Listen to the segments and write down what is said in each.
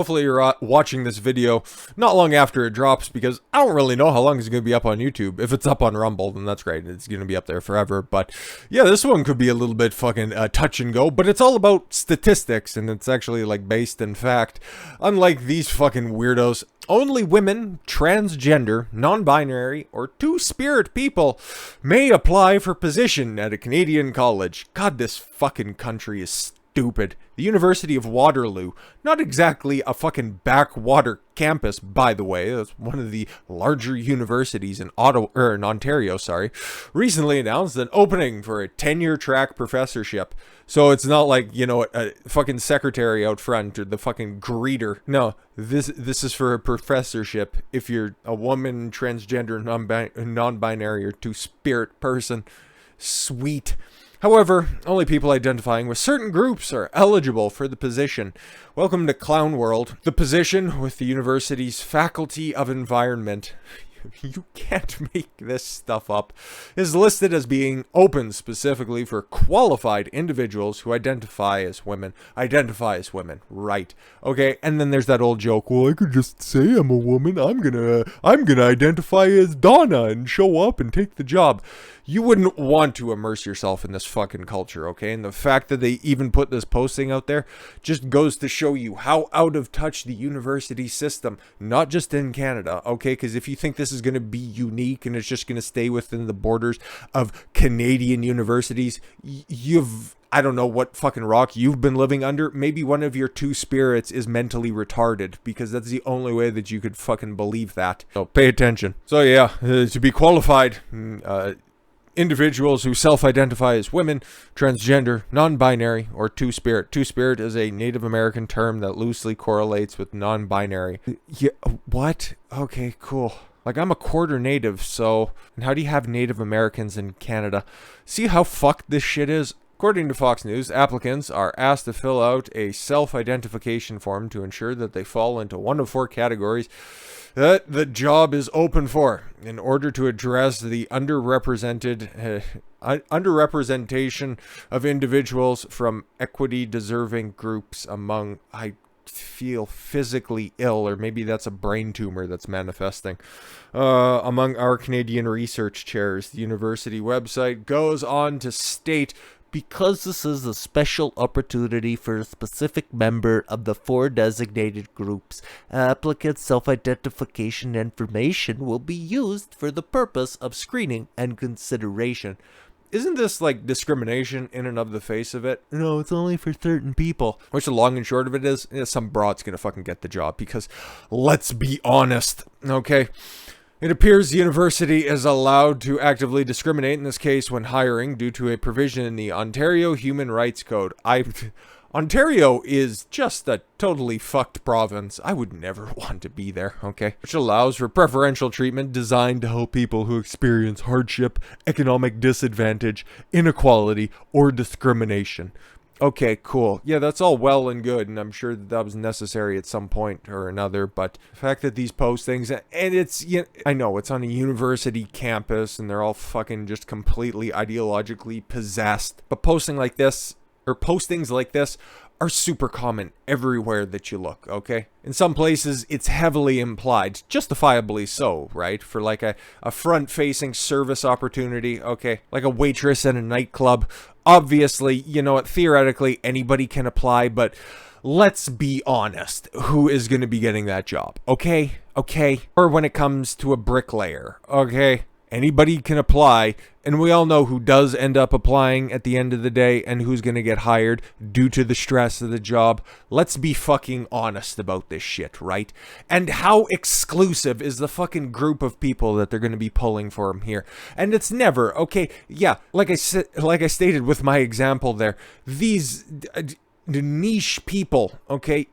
Hopefully you're watching this video not long after it drops, because I don't really know how long it's going to be up on YouTube. If it's up on Rumble, then that's great. It's going to be up there forever. But yeah, this one could be a little bit fucking touch and go, but it's all about statistics, and it's actually like based in fact. Unlike these fucking weirdos, only women, transgender, non-binary, or two-spirit people may apply for position at a Canadian college. God, this fucking country is stupid. The University of Waterloo, not exactly a fucking backwater campus, by the way. That's one of the larger universities in Ontario, recently announced an opening for a tenure track professorship. So it's not like, you know, a fucking secretary out front or the fucking greeter. No, this is for a professorship if you're a woman, transgender, non-binary, or two-spirit person. Sweet. However, only people identifying with certain groups are eligible for the position. Welcome to Clown World. The position with the university's Faculty of Environment, you can't make this stuff up, is listed as being open specifically for qualified individuals who identify as women. Right. Okay, and then there's that old joke, well, I could just say I'm a woman, I'm gonna identify as Donna and show up and take the job. You wouldn't want to immerse yourself in this fucking culture, okay? And the fact that they even put this posting out there just goes to show you how out of touch the university system, not just in Canada, okay? Because if you think this is going to be unique and it's just going to stay within the borders of Canadian universities, I don't know what fucking rock you've been living under. Maybe one of your two spirits is mentally retarded, because that's the only way that you could fucking believe that. So pay attention. So yeah, to be qualified, individuals who self-identify as women, transgender, non-binary, or two-spirit. Two-spirit is a Native American term that loosely correlates with non-binary. Yeah, what? Okay, cool. Like, I'm a quarter Native, so... And how do you have Native Americans in Canada? See how fucked this shit is? According to Fox News, applicants are asked to fill out a self-identification form to ensure that they fall into one of four categories that the job is open for, in order to address the underrepresentation of individuals from equity-deserving groups among, I feel, physically ill, or maybe that's a brain tumor that's manifesting, among our Canadian research chairs. The university website goes on to state, because this is a special opportunity for a specific member of the four designated groups, applicants' self-identification information will be used for the purpose of screening and consideration. Isn't this like discrimination in and of the face of it? No, it's only for certain people. Which the long and short of it is, some broad's gonna fucking get the job, because let's be honest, okay? It appears the university is allowed to actively discriminate, in this case when hiring, due to a provision in the Ontario Human Rights Code. Ontario is just a totally fucked province. I would never want to be there, okay? Which allows for preferential treatment designed to help people who experience hardship, economic disadvantage, inequality, or discrimination. Okay, cool. Yeah, that's all well and good, and I'm sure that was necessary at some point or another, but the fact that these postings, and it's, you know, I know, it's on a university campus, and they're all fucking just completely ideologically possessed, but postings like this are super common everywhere that you look, okay? In some places, it's heavily implied, justifiably so, right? For like a front-facing service opportunity, okay? Like a waitress at a nightclub. Obviously, you know what, theoretically, anybody can apply, but let's be honest, who is going to be getting that job, okay? Okay? Or when it comes to a bricklayer, okay? Anybody can apply, and we all know who does end up applying at the end of the day and who's going to get hired due to the stress of the job. Let's be fucking honest about this shit, right? And how exclusive is the fucking group of people that they're going to be pulling from here? And it's never, okay, yeah, like I stated with my example there, these niche people, okay,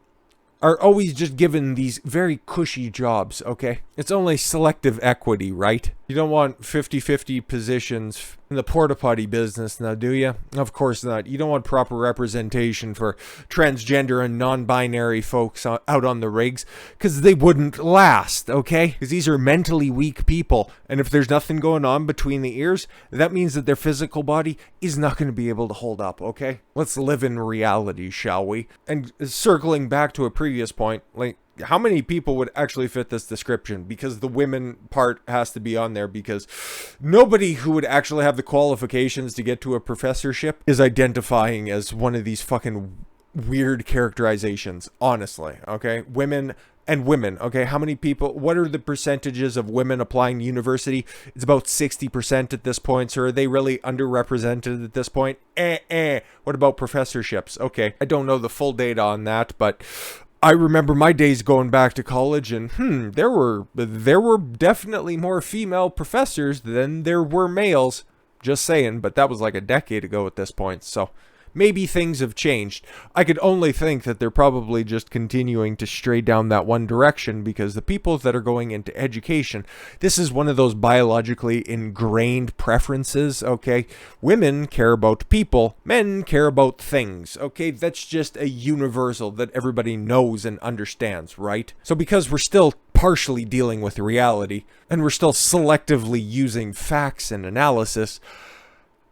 are always just given these very cushy jobs, okay? It's only selective equity, right? You don't want 50-50 positions in the porta potty business now, do you? Of course not. You don't want proper representation for transgender and non-binary folks out on the rigs, because they wouldn't last, okay? Because these are mentally weak people, and if there's nothing going on between the ears, that means that their physical body is not going to be able to hold up, okay? Let's live in reality, shall we? And circling back to a previous point, like, how many people would actually fit this description? Because the women part has to be on there, because nobody who would actually have the qualifications to get to a professorship is identifying as one of these fucking weird characterizations, honestly, okay? Women and women, okay? How many people, what are the percentages of women applying to university? It's about 60% at this point, so are they really underrepresented at this point? What about professorships? Okay, I don't know the full data on that, but I remember my days going back to college, and there were definitely more female professors than there were males. Just saying, but that was like a decade ago at this point, so maybe things have changed. I could only think that they're probably just continuing to stray down that one direction, because the people that are going into education, this is one of those biologically ingrained preferences, okay? Women care about people, men care about things, okay? That's just a universal that everybody knows and understands, right? So because we're still partially dealing with reality, and we're still selectively using facts and analysis,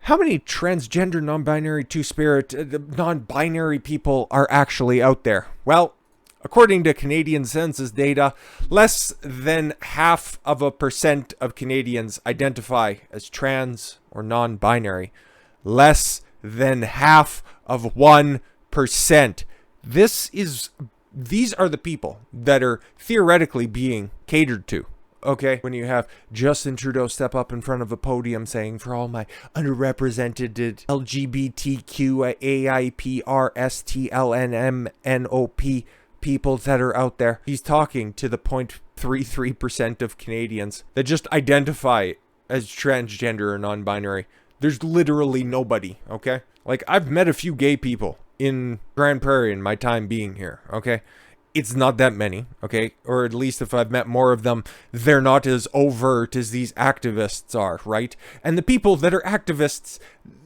how many transgender, non-binary, two-spirit, non-binary people are actually out there? Well, according to Canadian Census data, less than 0.5% of Canadians identify as trans or non-binary. Less than 0.5%. These are the people that are theoretically being catered to. Okay, when you have Justin Trudeau step up in front of a podium saying, for all my underrepresented LGBTQ, AIPR, STLNMNOP people that are out there, he's talking to the 0.33% of Canadians that just identify as transgender or non-binary. There's literally nobody, okay? Like, I've met a few gay people in Grand Prairie in my time being here, okay? It's not that many, okay? Or at least if I've met more of them, they're not as overt as these activists are, right? And the people that are activists,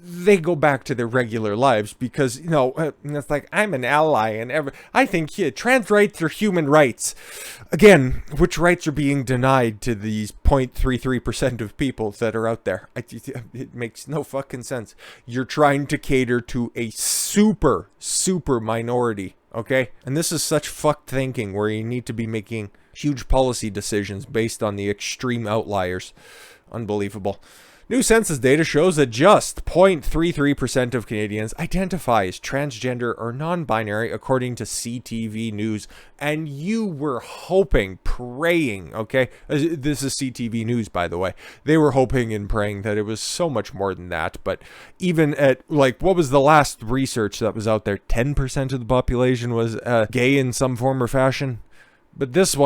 they go back to their regular lives because, you know, it's like, I'm an ally and I think trans rights are human rights. Again, which rights are being denied to these 0.33% of people that are out there? It makes no fucking sense. You're trying to cater to a super minority. Okay? And this is such fucked thinking where you need to be making huge policy decisions based on the extreme outliers. Unbelievable. New census data shows that just 0.33% of Canadians identify as transgender or non-binary, according to CTV News. And you were hoping, praying, okay? This is CTV News, by the way. They were hoping and praying that it was so much more than that. But even at, like, what was the last research that was out there? 10% of the population was gay in some form or fashion? But this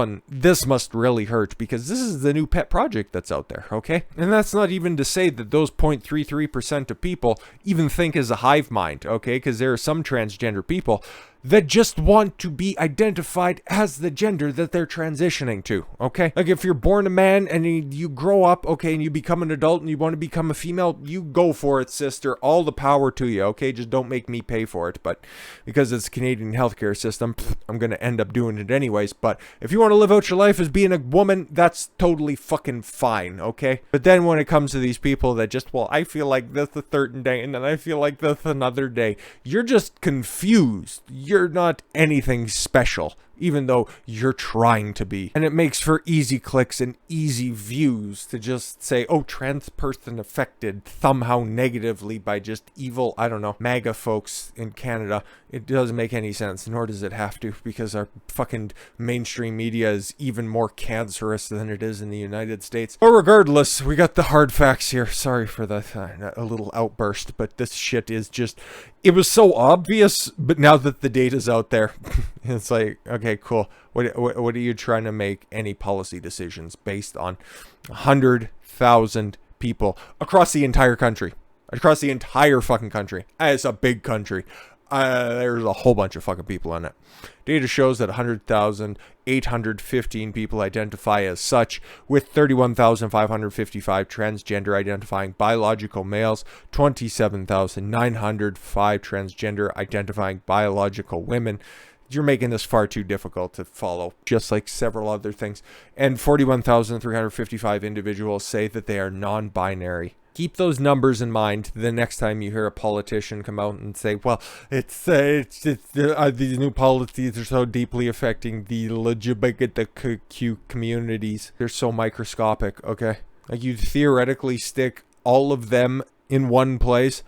must really hurt, because this is the new pet project that's out there, okay? And that's not even to say that those 0.33% of people even think as a hive mind, okay? Because there are some transgender people that just want to be identified as the gender that they're transitioning to, okay? Like, if you're born a man and you grow up, okay, and you become an adult and you want to become a female, you go for it, sister. All the power to you, okay? Just don't make me pay for it. But because it's a Canadian healthcare system, I'm going to end up doing it anyways. But if you want to live out your life as being a woman, that's totally fucking fine, okay? But then when it comes to these people that just, well, I feel like this the third day, and then I feel like this another day, you're just confused. You're not anything special, even though you're trying to be. And it makes for easy clicks and easy views to just say, oh, trans person affected somehow negatively by just evil, I don't know, MAGA folks in Canada. It doesn't make any sense, nor does it have to, because our fucking mainstream media is even more cancerous than it is in the United States. But regardless, we got the hard facts here. Sorry for the a little outburst, but this shit is just, it was so obvious, but now that the data's out there, it's like, okay, cool. What are you trying to make any policy decisions based on 100,000 people across the entire country? Across the entire fucking country. It's a big country. There's a whole bunch of fucking people in it. Data shows that 100,815 people identify as such, with 31,555 transgender identifying biological males, 27,905 transgender identifying biological women. You're making this far too difficult to follow, just like several other things. And 41,355 individuals say that they are non-binary. Keep those numbers in mind the next time you hear a politician come out and say, well, these new policies are so deeply affecting the LGBTQ communities. They're so microscopic, okay? Like, you theoretically stick all of them in one place,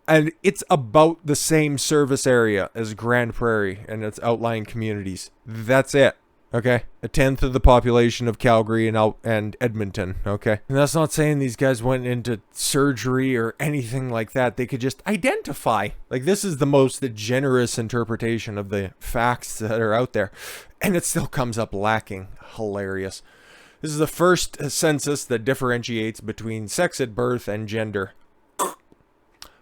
and it's about the same service area as Grand Prairie and its outlying communities. That's it. Okay, 1/10 of the population of Calgary and Edmonton. Okay, and that's not saying these guys went into surgery or anything like that. They could just identify. Like, this is the most generous interpretation of the facts that are out there, and it still comes up lacking. Hilarious. This is the first census that differentiates between sex at birth and gender.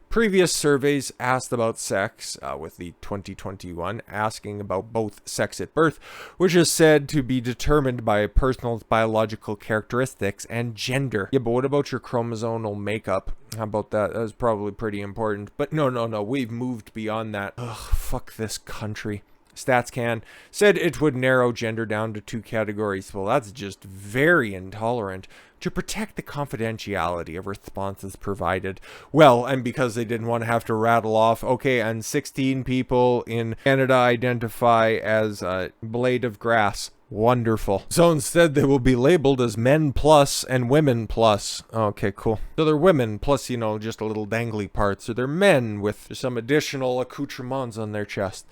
Previous surveys asked about sex, with the 2021 asking about both sex at birth, which is said to be determined by a person's biological characteristics, and gender. Yeah, but what about your chromosomal makeup? How about that? That was probably pretty important. But no, we've moved beyond that. Ugh, fuck this country. StatsCan said it would narrow gender down to 2 categories. Well, that's just very intolerant. To protect the confidentiality of responses provided. Well, and because they didn't want to have to rattle off, okay, and 16 people in Canada identify as a blade of grass. Wonderful. So instead they will be labeled as men plus and women plus. Okay, cool. So they're women plus, just a little dangly parts. Or they're men with some additional accoutrements on their chest.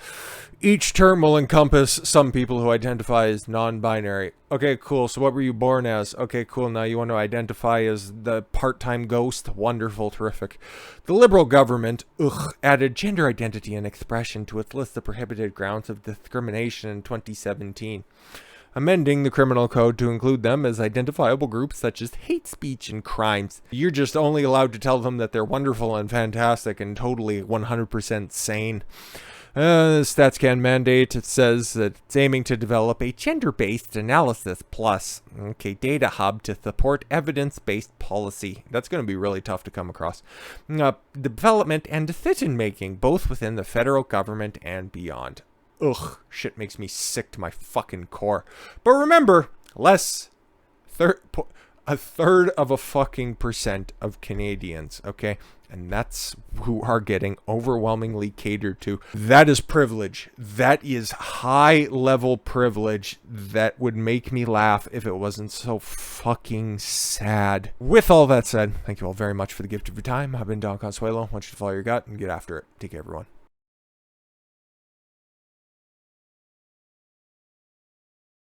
Each term will encompass some people who identify as non-binary. Okay, cool. So what were you born as? Okay, cool. Now you want to identify as the part-time ghost? Wonderful, terrific. The Liberal government, added gender identity and expression to its list of prohibited grounds of discrimination in 2017. Amending the criminal code to include them as identifiable groups such as hate speech and crimes. You're just only allowed to tell them that they're wonderful and fantastic and totally 100% sane. StatsCan mandate, it says that it's aiming to develop a gender-based analysis plus, data hub to support evidence-based policy. That's going to be really tough to come across. Development and decision-making, both within the federal government and beyond. Ugh, shit makes me sick to my fucking core. But remember, a third of a fucking percent of Canadians, okay? And that's who are getting overwhelmingly catered to. That is privilege. That is high-level privilege that would make me laugh if it wasn't so fucking sad. With all that said, thank you all very much for the gift of your time. I've been Don Consuelo. I want you to follow your gut and get after it. Take care, everyone.